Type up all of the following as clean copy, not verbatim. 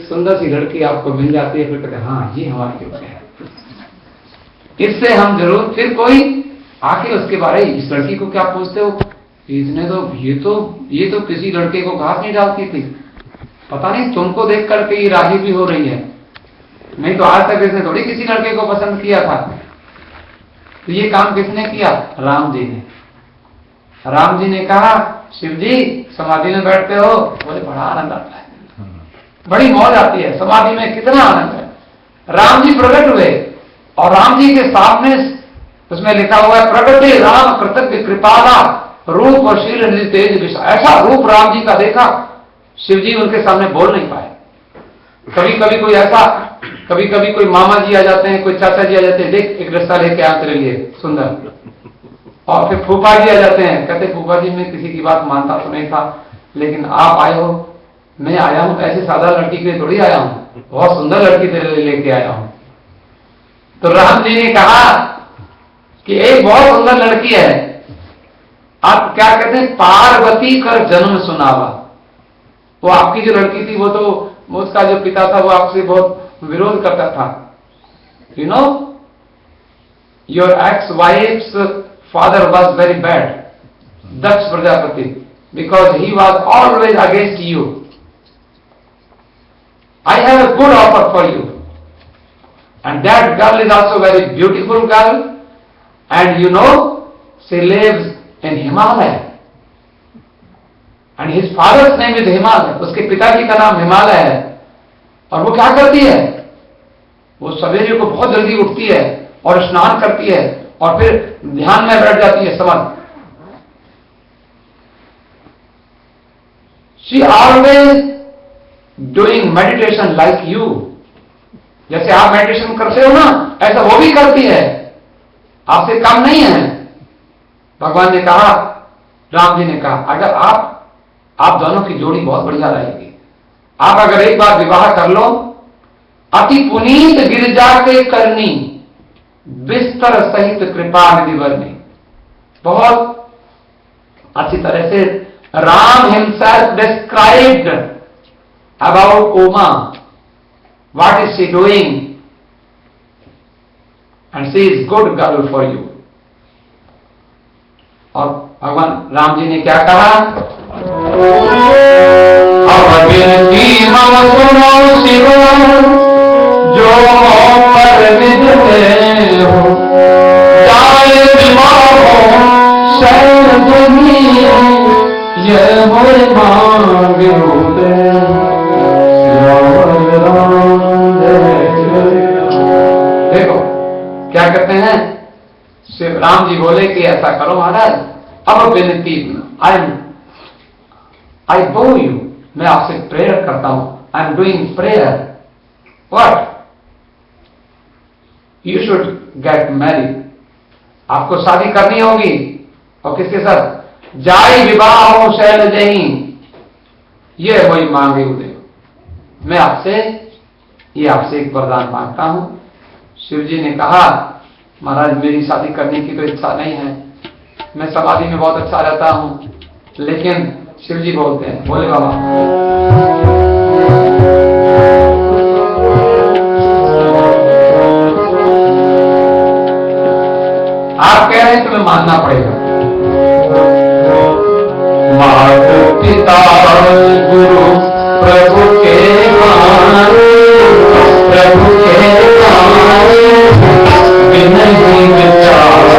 सुंदर सी लड़की आपको मिल जाती है, फिर कहते हैं हाँ ये हमारे योग्य है, इससे हम जरूर। फिर कोई आके उसके बारे में, इस लड़की को क्या पूछते हो, इसने तो ये तो किसी लड़के को घास नहीं डालती थी, पता नहीं तुमको देख करके ये राजी भी हो रही है, नहीं तो आज तक इसने थोड़ी किसी लड़के को पसंद किया था। तो ये काम किसने किया? राम जी ने। राम जी ने कहा शिव जी समाधि में बैठते हो? बोले बड़ा आनंद आता है, बड़ी मौज आती है, समाधि में कितना आनंद है। राम जी प्रकट हुए और राम जी के सामने उसमें लिखा हुआ है प्रगटे राम कृतज्ञ कृपाला रूप और शील निधि तेज विषा। ऐसा रूप राम जी का देखा, शिव जी उनके सामने बोल नहीं पाए। कभी कभी कोई ऐसा, कभी कभी कोई मामा जी आ जाते हैं, कोई चाचा जी आ जाते हैं, देख एक रास्ता लेके आ तेरे लिए सुंदर। और फिर फूफा जी आ जाते हैं, कहते फूफा जी मैं किसी की बात मानता तो नहीं था, लेकिन आप आए हो, मैं आया हूं ऐसे सादा लड़की के लिए थोड़ी आया हूं, बहुत सुंदर लड़की तेरे लिए लेके आया हूं। तो राम जी ने कहा कि एक बहुत सुंदर लड़की है, आप क्या कहते हैं, पार्वती कर जन्म सुनावा। वो आपकी जो लड़की थी, वो तो उसका जो पिता था वो आपसे बहुत विरोध करता था। You know your ex wife's father was very bad, Daksha Prajapati, because he was always against you. I have a good offer for you, and that girl is also very beautiful girl, and you know she lives in Himalaya, and his father's name is Himalaya, उसके पिताजी का नाम हिमालय है। और वो क्या करती है, वो सवेरे को बहुत जल्दी उठती है और स्नान करती है और फिर ध्यान में बैठ जाती है। समझ, she always doing meditation like you, जैसे आप मेडिटेशन करते हो ना, ऐसा वो भी करती है, आपसे कम नहीं है। भगवान ने कहा, राम जी ने कहा, अगर आप दोनों की जोड़ी बहुत बढ़िया रहेगी, आप अगर एक बार विवाह कर लो, अति पुनीत गिरजा के करनी बिस्तर सहित कृपा निधि वर्णी। बहुत अच्छी तरह से Ram himself described about Uma, what is she doing, and she is good girl for you। और भगवान राम जी ने क्या कहा, अब विनती मम सुनो शिव, जो पर विधे हो, जाए विवाहो शरण तुम्ही, ये मोर मांग होते। देखो क्या कहते हैं, शिव राम जी बोले कि ऐसा करो महाराज, अब विनती आई बो यू, मैं आपसे प्रेयर करता हूं, I am doing prayer. What, you should get married, आपको शादी करनी होगी। और किसके साथ? जाई विवाह हो शैल जही, ये वही मांगे उदय। मैं आपसे एक वरदान मांगता हूं। शिव जी ने कहा, महाराज मेरी शादी करने की तो इच्छा नहीं है, मैं समाधि में बहुत अच्छा रहता हूं। लेकिन शिव जी बोलते हैं, बोले बाबा आप कह रहे हैं तुम्हें मानना पड़ेगा। माता पिता गुरु प्रभु के माने, प्रभु के माने विनय विचार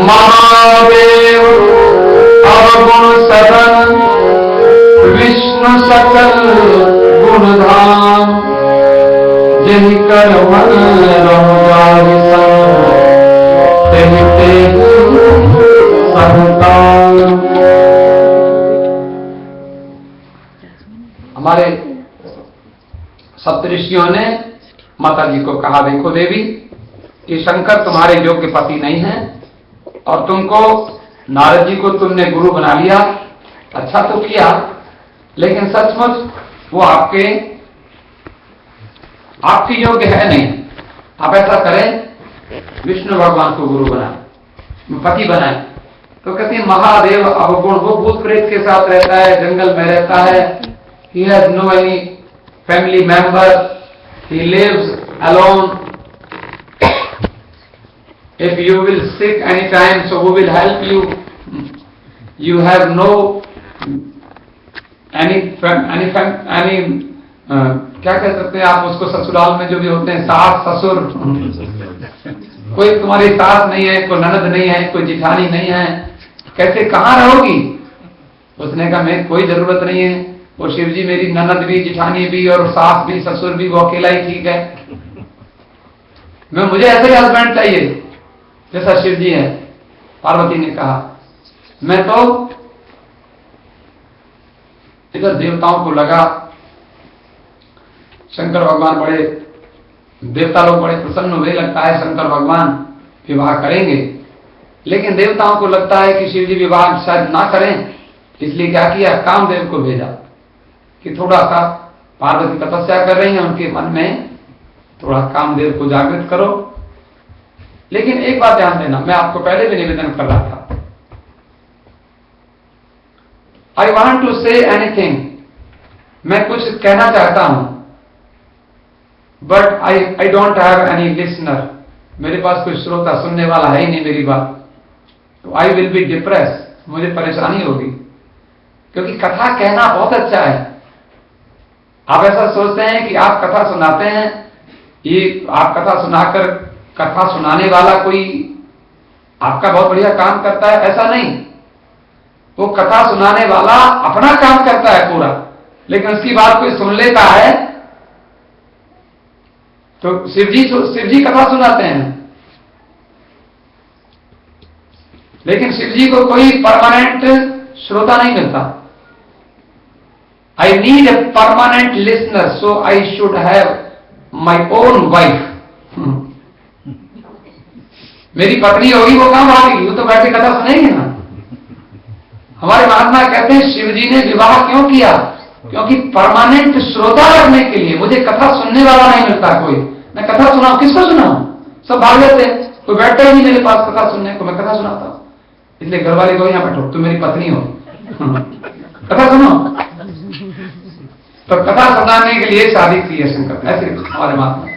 महादेव अवगुण सदन विष्णु सकल गुणधाम जिहि कर मन रहो जाहि संग तेहि तेहि संतान। हमारे सप्तऋषियों ने माता जी को कहा, देखो देवी, कि शंकर तुम्हारे योग्य पति नहीं है और तुमको, नारद जी को तुमने गुरु बना लिया, अच्छा तो किया, लेकिन सचमुच वो आपकी योग्य है नहीं। आप ऐसा करें, विष्णु भगवान को गुरु बनाए, पति बनाए। तो कहते हैं महादेव अवगुण, वो भूत प्रेत के साथ रहता है, जंगल में रहता है, he has no any family member, he lives alone. If you will sick anytime, so who will help you? You have no क्या कह सकते हैं आप उसको, ससुराल में जो भी होते हैं, सास ससुर, कोई तुम्हारी सास नहीं है, कोई ननद नहीं है, कोई जिठानी नहीं है, कैसे कहाँ रहोगी? उसने कहा मैं कोई जरूरत नहीं है, वो शिव जी मेरी ननद भी, जिठानी भी और सास भी, ससुर भी, वो अकेला ही ठीक है। मुझे ऐसे ही हस्बैंड चाहिए जैसा शिव जी है। पार्वती ने कहा मैं तो, इधर देवताओं को लगा, शंकर भगवान बड़े, देवता लोग बड़े प्रसन्न हुए, लगता है शंकर भगवान विवाह करेंगे, लेकिन देवताओं को लगता है कि शिव जी विवाह शायद ना करें, इसलिए क्या किया, कामदेव को भेजा कि थोड़ा सा पार्वती तपस्या कर रही है, उनके मन में थोड़ा कामदेव को जागृत करो। लेकिन एक बात ध्यान देना, मैं आपको पहले भी निवेदन कर रहा था, I want to say anything, मैं कुछ कहना चाहता हूं, but I don't have any listener, मेरे पास कोई श्रोता, सुनने वाला है ही नहीं मेरी बात, तो आई विल बी डिप्रेस, मुझे परेशानी होगी, क्योंकि कथा कहना बहुत अच्छा है। आप ऐसा सोचते हैं कि आप कथा सुनाते हैं, ये आप कथा सुनाकर, कथा सुनाने वाला कोई आपका बहुत बढ़िया काम करता है, ऐसा नहीं। वो कथा सुनाने वाला अपना काम करता है पूरा, लेकिन उसकी बात कोई सुन लेता है तो शिव जी कथा सुनाते हैं, लेकिन शिव जी को कोई परमानेंट श्रोता नहीं मिलता। I need a permanent listener, so I should have my own wife. मेरी पत्नी होगी, वो काम आएगी, वो तो बैठे कथा सुनेगी ना। हमारे महात्मा कहते हैं शिव जी ने विवाह क्यों किया, क्योंकि परमानेंट श्रोता रखने के लिए। मुझे कथा सुनने वाला नहीं मिलता कोई, मैं कथा सुनाऊं, किसको सुनाऊं, सब भाग जाते, कोई बैठता ही नहीं मेरे पास कथा सुनने को, मैं कथा सुनाता हूं। इसलिए घर वाले को, यहां बैठो, तुम मेरी पत्नी हो, कथा सुनो। तो कथा सुनाने के लिए शादी की है शंकर, ऐसे हमारे महात्मा।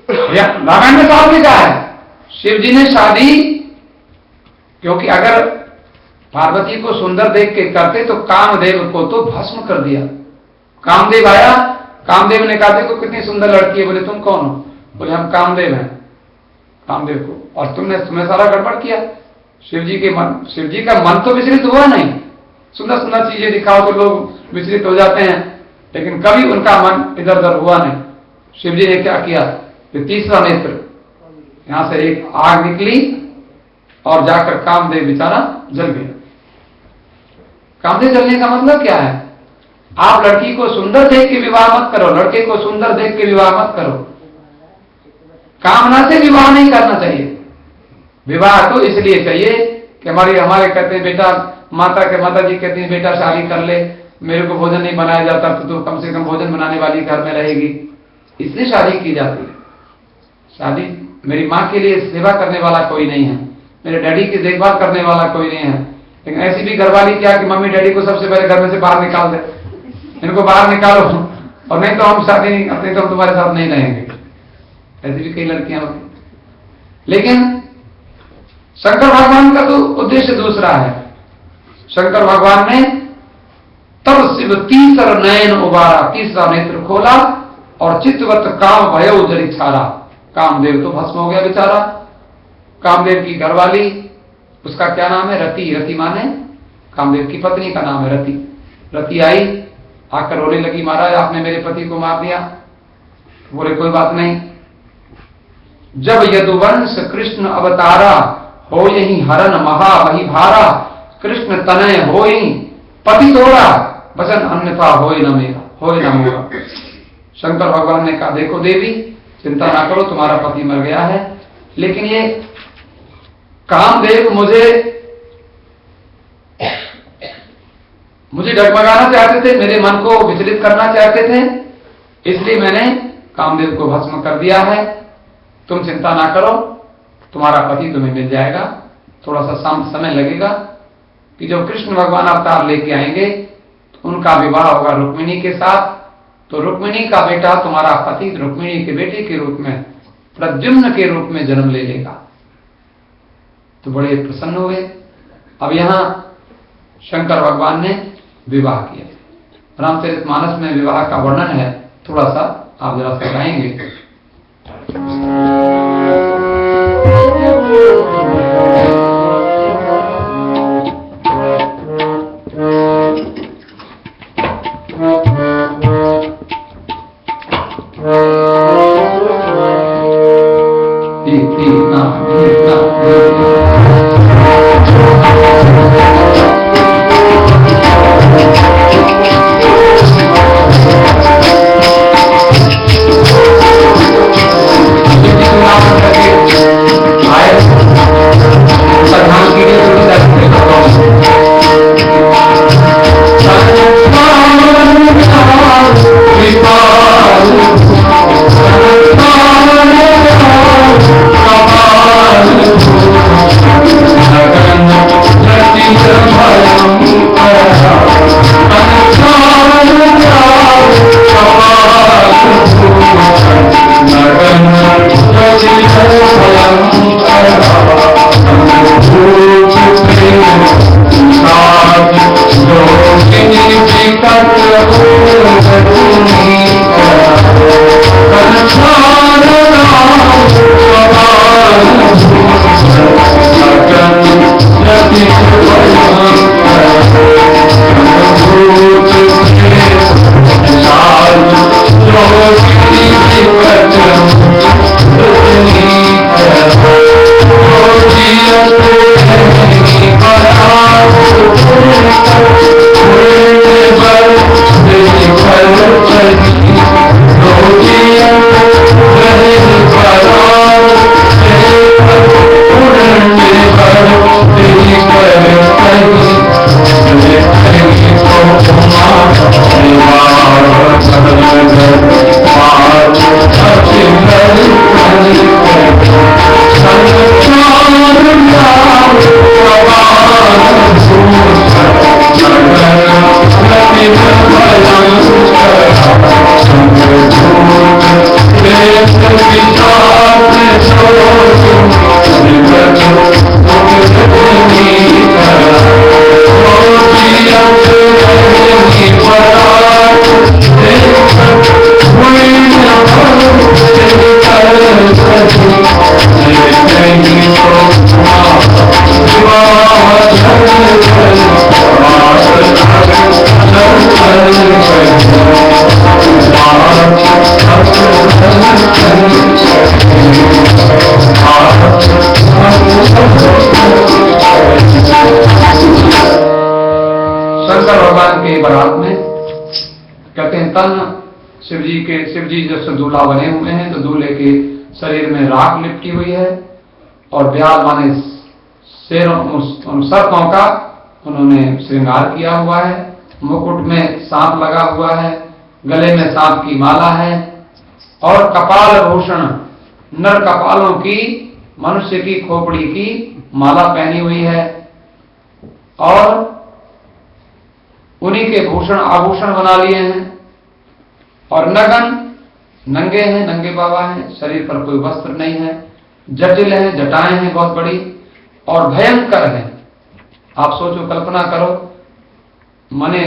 रामायण में साफ लिखा है, शिव जी ने शादी, क्योंकि अगर पार्वती को सुंदर देख के करते तो कामदेव को तो भस्म कर दिया। कामदेव आया, कामदेव ने कहा देखो कितनी सुंदर लड़की है, बोले तुम कौन हो, बोले हम कामदेव हैं। कामदेव को, और तुम्हें सारा गड़बड़ किया। शिव जी का मन तो विचलित हुआ नहीं, सुंदर सुंदर चीजें दिखाओ तो लोग विचलित हो जाते हैं, लेकिन कभी उनका मन इधर उधर हुआ नहीं। शिव जी ने क्या किया, तीसरा नेत्र, यहां से एक आग निकली और जाकर कामदेव बेचारा जल गया। कामदेव जलने का मतलब क्या है, आप लड़की को सुंदर देख के विवाह मत करो, लड़के को सुंदर देख के विवाह मत करो। कामना से विवाह नहीं करना चाहिए। विवाह तो इसलिए चाहिए कि हमारे कहते हैं बेटा, माता जी कहती हैं बेटा शादी कर ले, मेरे को भोजन नहीं बनाया जाता तो कम से कम भोजन बनाने वाली घर में रहेगी, इसलिए शादी की जाती है। शादी, मेरी माँ के लिए सेवा करने वाला कोई नहीं है, मेरे डैडी की देखभाल करने वाला कोई नहीं है, लेकिन ऐसी भी घरवाली क्या कि मम्मी डैडी को सबसे पहले घर में से बाहर निकाल दे, इनको बाहर निकालो और नहीं तो हम शादी नहीं करते, तो हम तुम्हारे साथ नहीं रहेंगे। ऐसी भी कई लड़कियां होती। लेकिन शंकर भगवान का तो उद्देश्य दूसरा है। शंकर भगवान ने तब शिव तीसरा नयन उबारा, तीसरा नेत्र खोला और चित्तवत काम भयो जरि छारा। कामदेव तो भस्म हो गया बेचारा, कामदेव की घरवाली, उसका क्या नाम है? रति। रति माने कामदेव की पत्नी का नाम है रति। रति आई, आकर रोने लगी, महाराज आपने मेरे पति को मार दिया। बोले कोई बात नहीं, जब यदुवंश कृष्ण अवतारा, हो यही हरण महा वही भारा, कृष्ण तनय होई पति तोड़ा, वचन अन्यथा होए न मेरा, होए न मोरा। शंकर भगवान ने कहा देखो देवी, चिंता ना करो, तुम्हारा पति मर गया है, लेकिन ये कामदेव मुझे डगमगाना चाहते थे, मेरे मन को विचलित करना चाहते थे, इसलिए मैंने कामदेव को भस्म कर दिया है। तुम चिंता ना करो, तुम्हारा पति तुम्हें मिल जाएगा। थोड़ा सा समय लगेगा कि जब कृष्ण भगवान अवतार लेके आएंगे तो उनका विवाह होगा रुक्मिणी के साथ, तो रुक्मिणी का बेटा तुम्हारा पति रुक्मिणी के बेटे के रूप में, प्रद्युम्न के रूप में जन्म ले लेगा। तो बड़े प्रसन्न हुए। अब यहां शंकर भगवान ने विवाह किया। रामचरितमानस में विवाह का वर्णन है, थोड़ा सा आप जरा सुनाएंगे। शिव जी जब से दूल्हा बने हुए हैं तो दूल्हे के शरीर में राख लिपटी हुई है और ब्याल माने सर्पों का उन्होंने श्रृंगार किया हुआ है। मुकुट में सांप लगा हुआ है, गले में सांप की माला है और कपाल भूषण नर कपालों की, मनुष्य की खोपड़ी की माला पहनी हुई है और उन्हीं के भूषण आभूषण बना लिए हैं और नगन नंगे हैं, नंगे बाबा हैं, शरीर पर कोई वस्त्र नहीं है, जटिल है, जटाएं हैं बहुत बड़ी और भयंकर है। आप सोचो, कल्पना करो, माने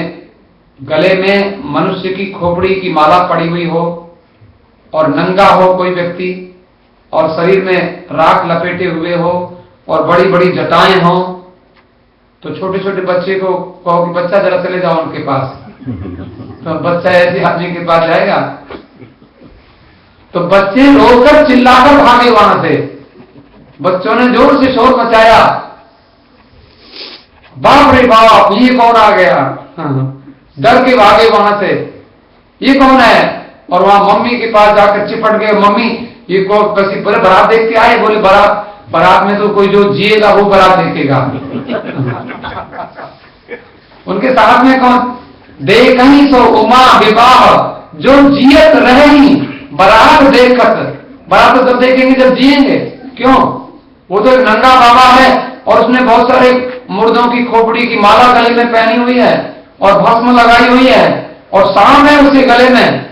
गले में मनुष्य की खोपड़ी की माला पड़ी हुई हो और नंगा हो कोई व्यक्ति और शरीर में राख लपेटे हुए हो और बड़ी बड़ी जटाएं हो, तो छोटे छोटे बच्चे को कहो कि बच्चा जरा चले जाओ उनके पास, तो बच्चा ऐसे आदमी के पास जाएगा? तो बच्चे रोकर चिल्लाकर भागे वहां से। बच्चों ने जोर से शोर मचाया, बाप रे बाप ये कौन आ गया, डर के भागे वहां से, ये कौन है? और वहां मम्मी के पास जाकर चिपट गए, मम्मी ये किसी बारात देख के आए? बोले बारात में तो कोई जो जिएगा वो बारात देखेगा। उनके साथ में कौन? देख ही सो उमा विवाह, जो जियत रहे बारात देखत। बारात तो तब देखेंगे जब जिएंगे, क्यों? वो तो एक नंगा बाबा है और उसने बहुत सारे मुर्दों की खोपड़ी की माला गले में पहनी हुई है और भस्म लगाई हुई है और शाम है उसके गले में,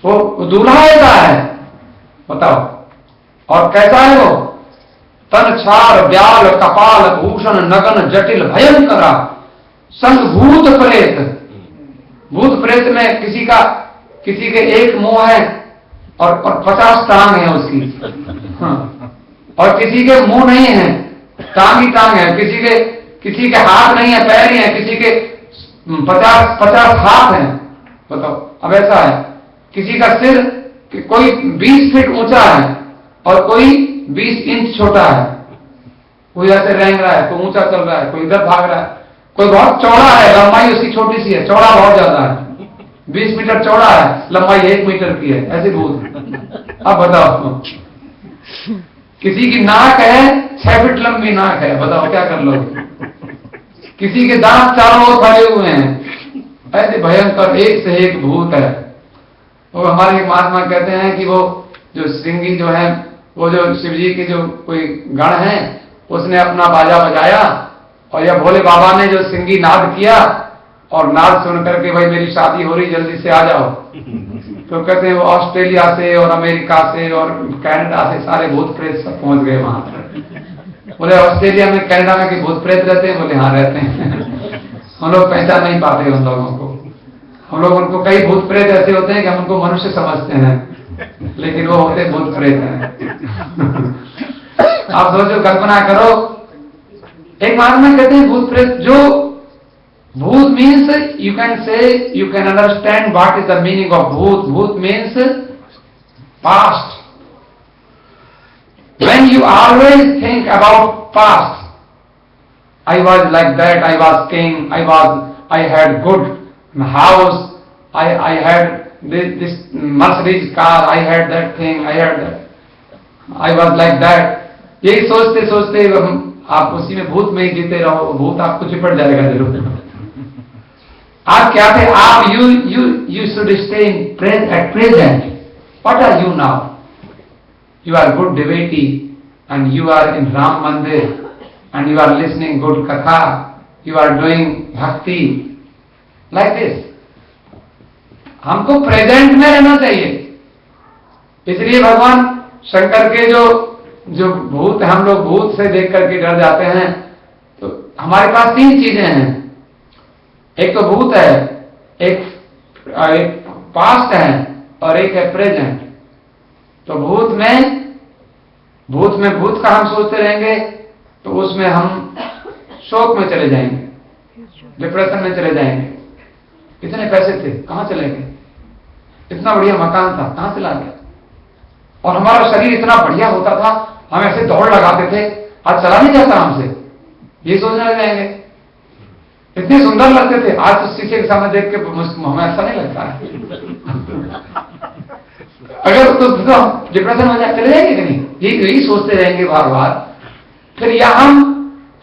वो दूल्हा ऐसा है, बताओ। और कैसा है वो? तन छार ब्याल कपाल भूषण नगन जटिल भयंकरा संग भूत प्रेत। भूत प्रेत में किसी के एक मुंह है और 50 टांग है उसकी, हाँ। और किसी के मुंह नहीं है, टांग ही टांग है, किसी के हाथ नहीं है, पैर ही है, किसी के 50 हाथ हैं, बताओ। अब ऐसा है, किसी का सिर कोई 20 फीट ऊंचा है और कोई 20 इंच छोटा है, कोई ऐसे रेंग रहा है, कोई ऊंचा चल रहा है, कोई इधर भाग रहा है, कोई बहुत चौड़ा है, लंबाई उसकी छोटी सी है, चौड़ा बहुत ज्यादा है, 20 मीटर चौड़ा है, लंबाई 1 मीटर की है, ऐसे भूत। अब बताओ, किसी की नाक है 6 फीट लंबी नाक है, बताओ क्या कर लोगे? किसी के दांत चारों ओर फैले हुए हैं, ऐसे भयंकर एक से एक भूत है। वो हमारे महात्मा कहते हैं कि वो जो श्रृंगी जो है, वो जो शिव जी के जो कोई गण है, उसने अपना बाजा बजाया और यह भोले बाबा ने जो श्रृंगी नाद किया और नाद सुन करके भाई मेरी शादी हो रही, जल्दी से आ जाओ। तो कहते हैं वो ऑस्ट्रेलिया से और अमेरिका से और कनाडा से सारे भूत प्रेत सब पहुंच गए वहां पर। बोले ऑस्ट्रेलिया में कनाडा में कि भूत प्रेत रहते हैं? बोले हाँ रहते हैं। हम लोग पहचान नहीं पाते उन लोगों को, हम लोग उनको, कई भूत प्रेत ऐसे होते हैं कि हम उनको मनुष्य समझते हैं, लेकिन वो होते भूत प्रेत हैं। आप सोचो, कल्पना करो, एक महात्मा कहते हैं भूत प्रेत, जो भूत means you can understand what is the meaning of bhoot. Bhoot means past. When you always think about past, I was like that, I was king, I had good house, I had this Mercedes car, I had that thing, I had that, I was like that. यही सोचते सोचते आप उसी में भूत में ही जीते रहो, भूत आपको चिपट जाएगा जरूर। आप क्या थे? आप you should stay at present. What are you now? You are good devotee and you are in Ram Mandir and you are listening good katha, you are doing bhakti, like this. हमको present में रहना चाहिए। इसलिए भगवान शंकर के जो भूत, हम लोग भूत से देख करके डर जाते हैं। तो हमारे पास 3 चीजें हैं, एक तो भूत है, एक पास्ट है और एक है प्रेजेंट। तो भूत में भूत का हम सोचते रहेंगे तो उसमें हम शोक में चले जाएंगे, डिप्रेशन में चले जाएंगे। इतने पैसे थे, कहां चले गए? इतना बढ़िया मकान था, कहां चला गया? और हमारा शरीर इतना बढ़िया होता था, हम ऐसे दौड़ लगाते थे, आज चला नहीं जाता हमसे, ये सोचने लग जाएंगे। इतने सुंदर लगते थे, आज तो शीशे के सामने देख के हमें अच्छा नहीं लगता है। अगर तो डिप्रेशन हो जाए, चले जाएंगे कि नहीं? यही सोचते रहेंगे बार बार। फिर या हम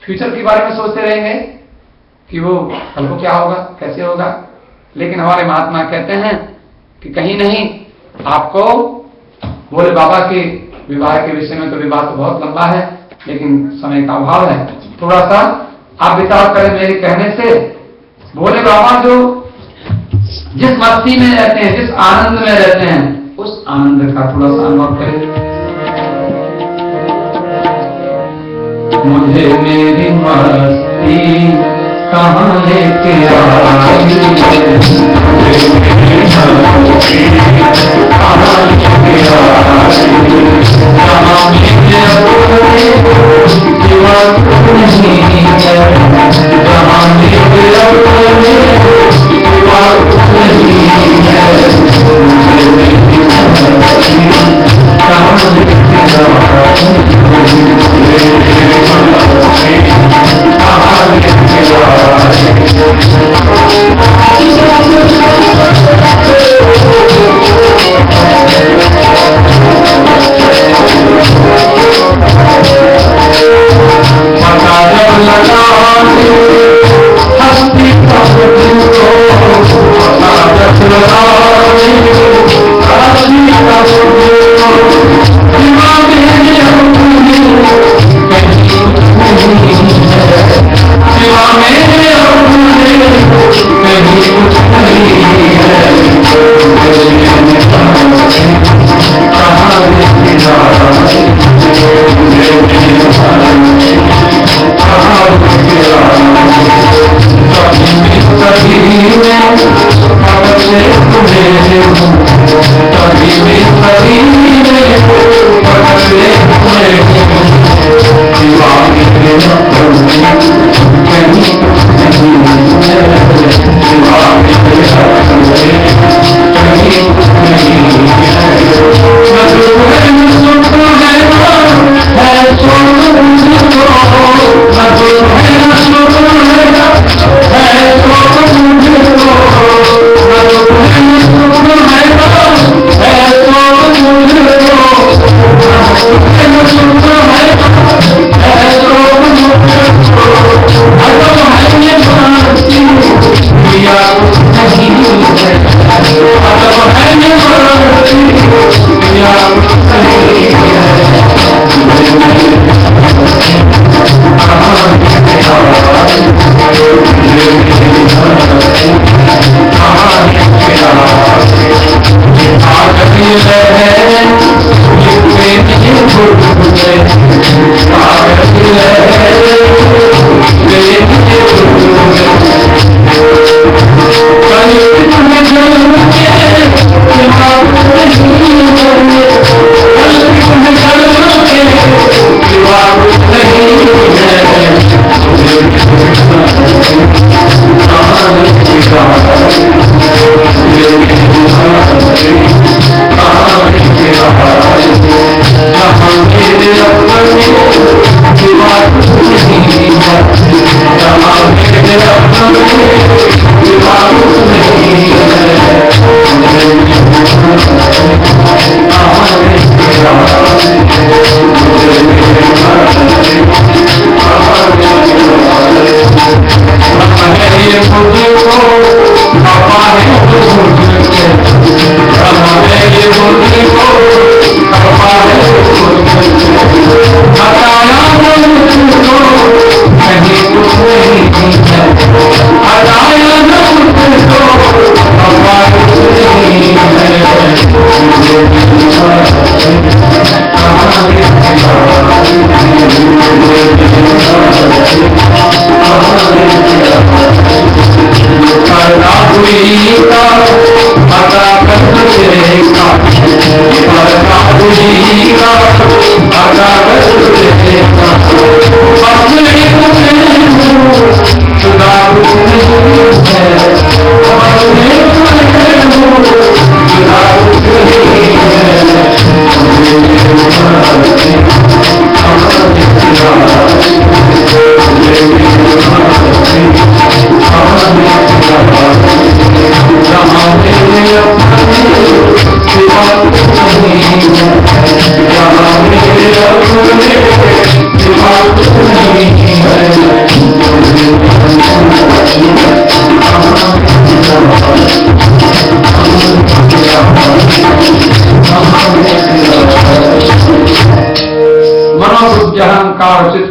फ्यूचर के बारे में सोचते रहेंगे कि वो कल को क्या होगा, कैसे होगा। लेकिन हमारे महात्मा कहते हैं कि कहीं नहीं, आपको भोले बाबा के विवाह के विषय में तो विवाह तो बहुत लंबा है, लेकिन समय का अभाव है, थोड़ा सा आप विचार करें मेरे कहने से। भोले बाबा जो जिस मस्ती में रहते हैं, जिस आनंद में रहते हैं, उस आनंद का थोड़ा सा अनुभव करें। मुझे मेरी मस्ती कहाँ लेके आई,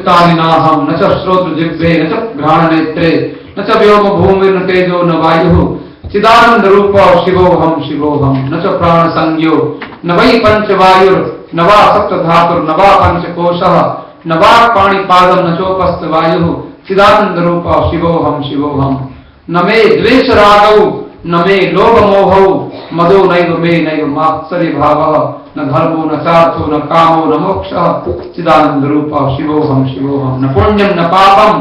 चित्तानिनाहं न च श्रोत्र जिह्वे न च घ्राण नेत्रे न च व्योम भूमि न तेजो न वायुः चिदानंद रूप शिवोहम शिवोहम न च प्राण संज्ञो न वै पंचवायुर न वा सप्त धातुर न वा पंचकोशः न वा पाणिपादं न चोपस्थ वायुः चिदानंद रूप शिवोहम शिवोहम न मे द्वेष रागौ न मे लोभ मोहौ मदो नैव मे नैव मात्सर्य भावः न धर्मो न चार्थो न कामो न मोक्षः चिदानंद रूपः शिवोऽहं शिवोऽहं न पुण्यं न पापं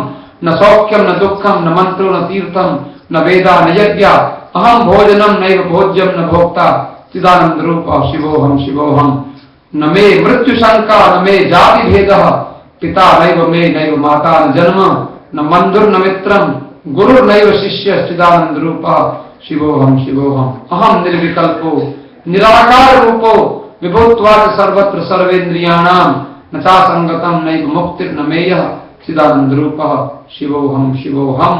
न सौख्यं न दुःखं न मंत्रो न तीर्थं न वेदा न यज्ञा अहम भोजनम नैव भोज्यम न भोक्ता चिदानंद रूपः शिवोऽहं शिवोऽहं न मे मृत्यु शंका न मे जाति भेदः पिता नैव मे नैव माता न जन्म न बंधुर न मित्रम गुरुर्नैव शिष्य चिदानंद रूपः शिवोऽहं शिवोऽहं अहम निर्विकल्पो निराकार रूपो विभुत्वात् सर्वत्र सर्वेन्द्रियाणां न चासंगतम नैव मुक्तिर् न मेयः चिदानंद रूपः शिवोऽहं शिवोऽहं।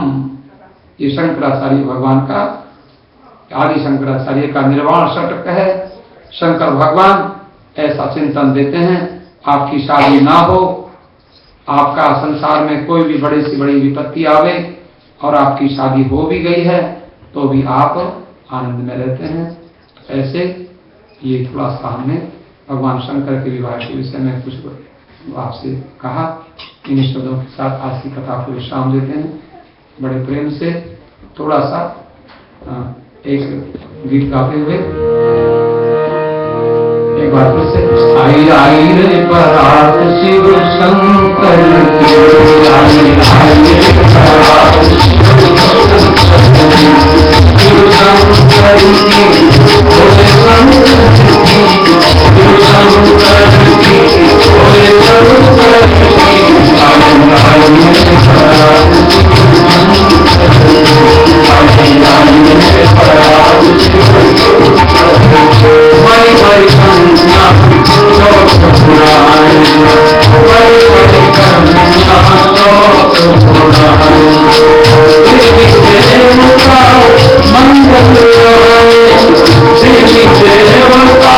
ये शंकराचार्य भगवान का आदि शंकराचार्य का निर्वाण षटक है। शंकर भगवान ऐसा चिंतन देते हैं, आपकी शादी ना हो, आपका संसार में कोई भी बड़ी से बड़ी विपत्ति आवे और आपकी शादी हो भी गई है तो भी आप आनंद में रहते हैं। ऐसे ये थोड़ा सा हमने भगवान शंकर के विवाह के विषय में कुछ आपसे कहा। इन शब्दों के साथ आज की कथा को विश्राम देते हैं। बड़े प्रेम से थोड़ा सा एक गीत गाते हुए एक बार फिर से आई आई रे परात शिव शंकर की आई आई रे परात शिव शंकर की शिव शंकर की भोले शंकर की शिव शंकर की भोले शंकर की आई आई रे परात शिव शंकर की आई आई रे परात शिव शंकर की बड़ी बड़ी कन्या लोक पुराण बड़ी बड़ी कन्या लोक पुराण देवी देवता मंगल गाए देवी देवता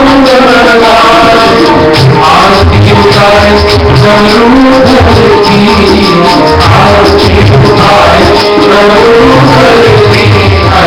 मंगल गाए आरती उतारे जरूर की आरती उतारे जरूर की आई आई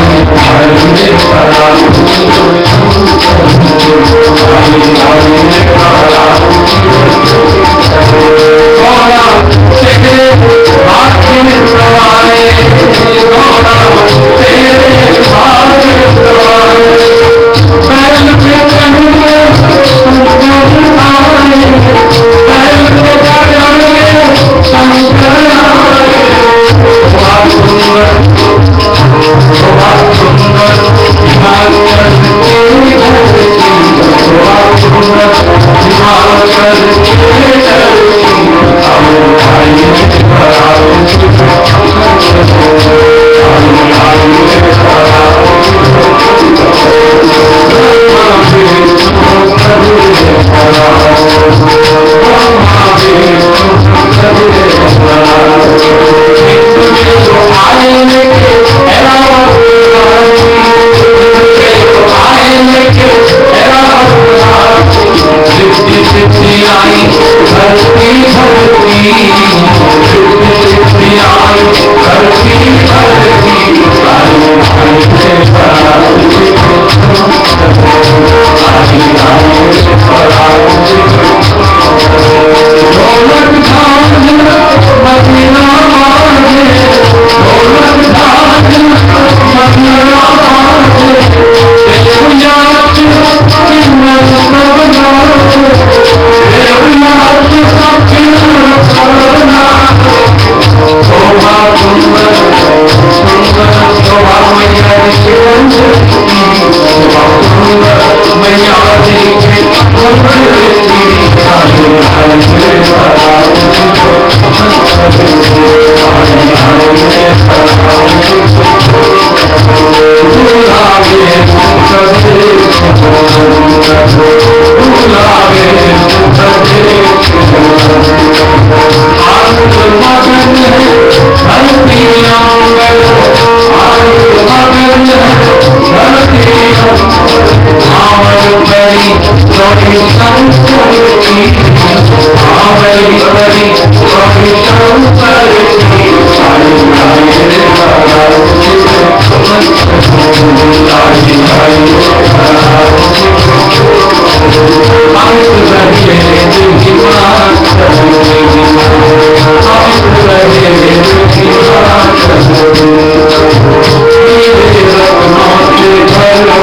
परात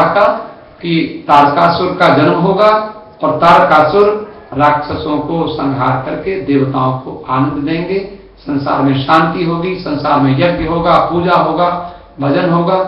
का कि तारकासुर का जन्म होगा और तारकासुर राक्षसों को संहार करके देवताओं को आनंद देंगे, संसार में शांति होगी, संसार में यज्ञ होगा, पूजा होगा, भजन होगा।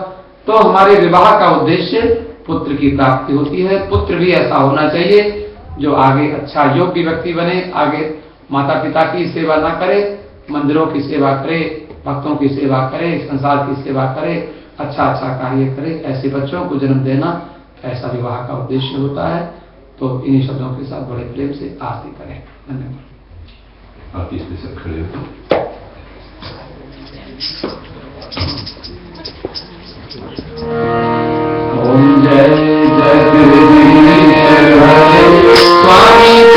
तो हमारे विवाह का उद्देश्य पुत्र की प्राप्ति होती है। पुत्र भी ऐसा होना चाहिए जो आगे अच्छा योग्य व्यक्ति बने, आगे माता पिता की सेवा ना करे, मंदिरों की सेवा करे, भक्तों की सेवा करे, संसार की सेवा करे, अच्छा अच्छा कार्य करे। ऐसे बच्चों को जन्म देना ऐसा विवाह का उद्देश्य होता है। तो इन्हीं शब्दों के साथ बड़े प्रेम से आरती करें। धन्यवाद। आप इसमें सब खड़े हो। ओम जय जगदीश हरे स्वामी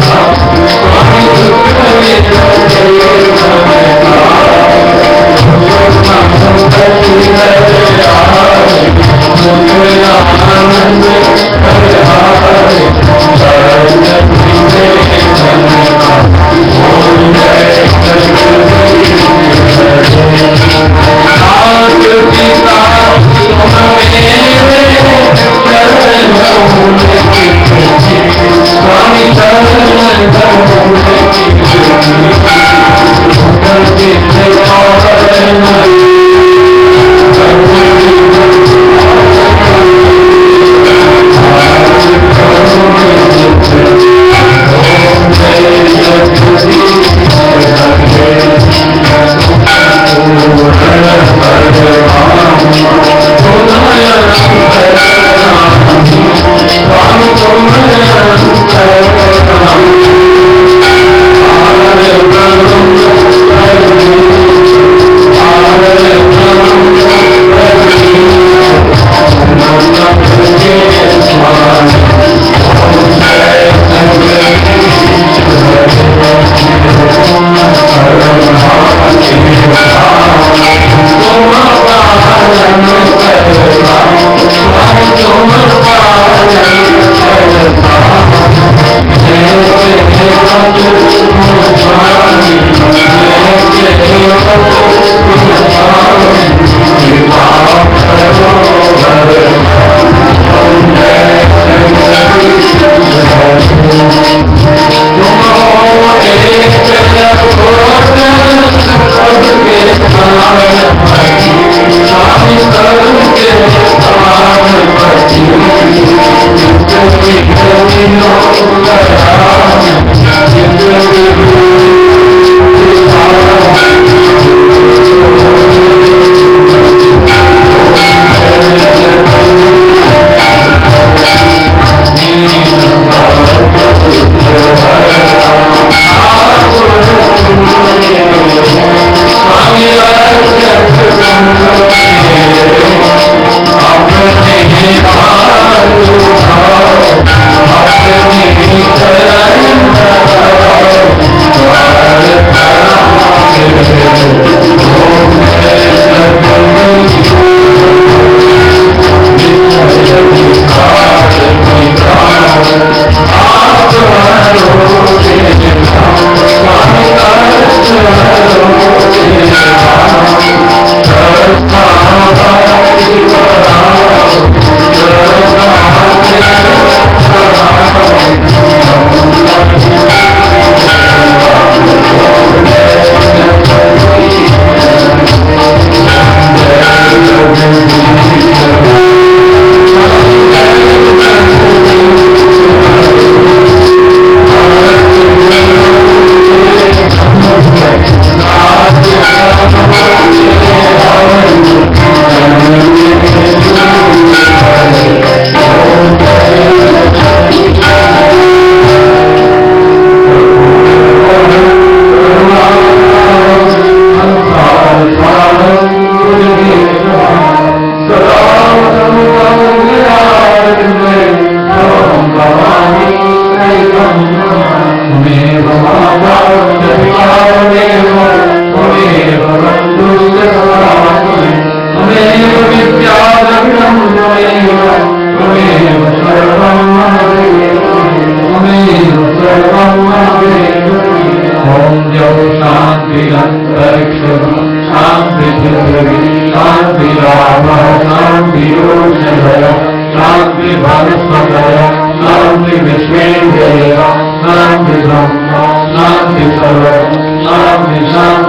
Oh, शांति राम शांति शांति भानुस्पतय शांति विश्वेश्वरय शांति ब्रह्म शांति सर्व शांति शांति